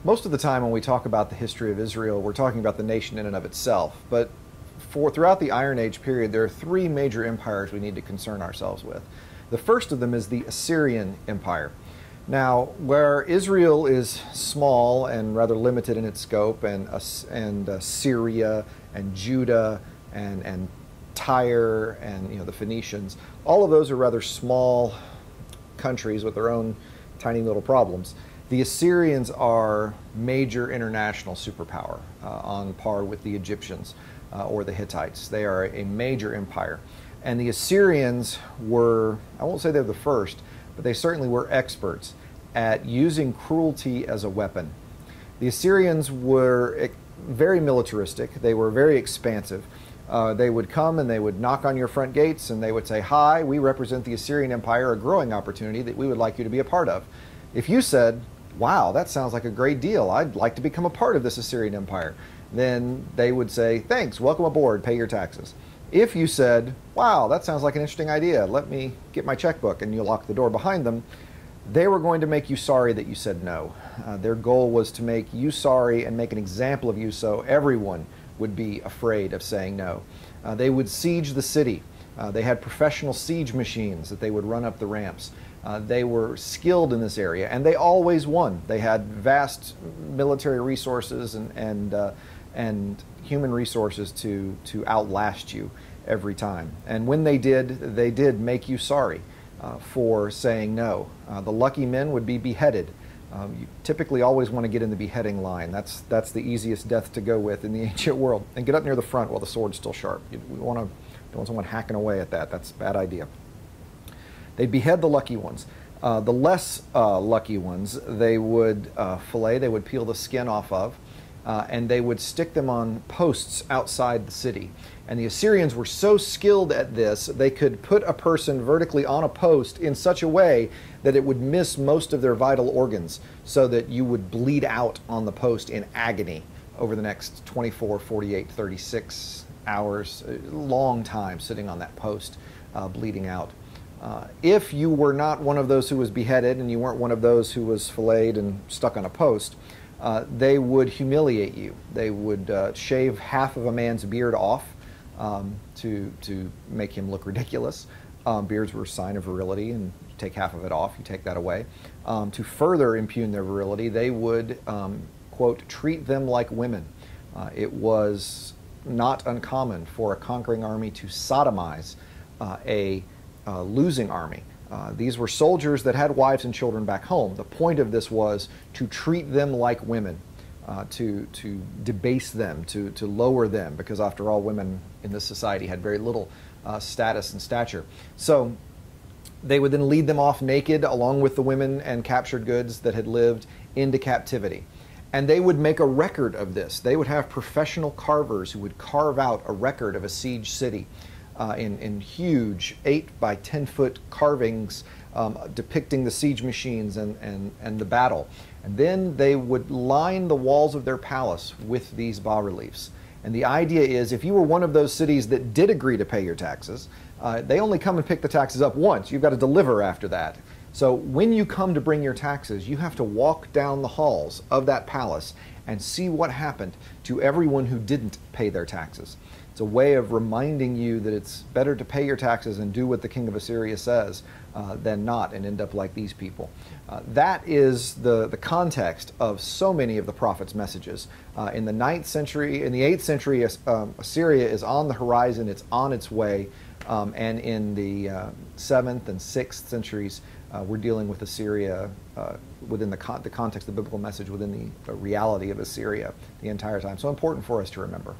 Most of the time when we talk about the history of Israel, we're talking about the nation in and of itself. But throughout the Iron Age period, there are three major empires we need to concern ourselves with. The first of them is the Assyrian Empire. Now, where Israel is small and rather limited in its scope, and Syria and Judah and Tyre and the Phoenicians, all of those are rather small countries with their own tiny little problems. The Assyrians are major international superpower, on par with the Egyptians or the Hittites. They are a major empire. And the Assyrians were, I won't say they're the first, but they certainly were experts at using cruelty as a weapon. The Assyrians were very militaristic. They were very expansive. They would come and they would knock on your front gates and they would say, "Hi, we represent the Assyrian Empire, a growing opportunity that we would like you to be a part of." If you said, "Wow, that sounds like a great deal. I'd like to become a part of this Assyrian Empire," then they would say, "Thanks, welcome aboard, pay your taxes." If you said, "Wow, that sounds like an interesting idea. Let me get my checkbook," and you lock the door behind them, they were going to make you sorry that you said no. Their goal was to make you sorry and make an example of you so everyone would be afraid of saying no. They would siege the city. They had professional siege machines that they would run up the ramps. They were skilled in this area, and they always won. They had vast military resources and human resources to outlast you every time. And when they did make you sorry for saying no. The lucky men would be beheaded. You typically always want to get in the beheading line. That's the easiest death to go with in the ancient world. And get up near the front while the sword's still sharp. We don't want someone hacking away at that. That's a bad idea. They'd behead the lucky ones. The less lucky ones, they would fillet, they would peel the skin off of, and they would stick them on posts outside the city. And the Assyrians were so skilled at this, they could put a person vertically on a post in such a way that it would miss most of their vital organs, so that you would bleed out on the post in agony over the next 24, 48, 36 hours, a long time sitting on that post, bleeding out. If you were not one of those who was beheaded and you weren't one of those who was filleted and stuck on a post, they would humiliate you. They would shave half of a man's beard off to make him look ridiculous. Beards were a sign of virility, and you take half of it off, you take that away. To further impugn their virility, they would, quote, treat them like women. It was not uncommon for a conquering army to sodomize a losing army. These were soldiers that had wives and children back home. The point of this was to treat them like women, to debase them, to lower them, because after all, women in this society had very little status and stature. So they would then lead them off naked along with the women and captured goods that had lived into captivity. And they would make a record of this. They would have professional carvers who would carve out a record of a siege city in huge 8 by 10 foot carvings depicting the siege machines and the battle. And then they would line the walls of their palace with these bas-reliefs. And the idea is, if you were one of those cities that did agree to pay your taxes, they only come and pick the taxes up once. You've got to deliver after that. So when you come to bring your taxes, you have to walk down the halls of that palace and see what happened to everyone who didn't pay their taxes. It's a way of reminding you that it's better to pay your taxes and do what the king of Assyria says than not and end up like these people. That is the context of so many of the prophet's messages. In the 9th century, in the 8th century, Assyria is on the horizon, it's on its way. And in the 7th and 6th centuries, we're dealing with Assyria within the context of the biblical message, within the reality of Assyria the entire time. So important for us to remember.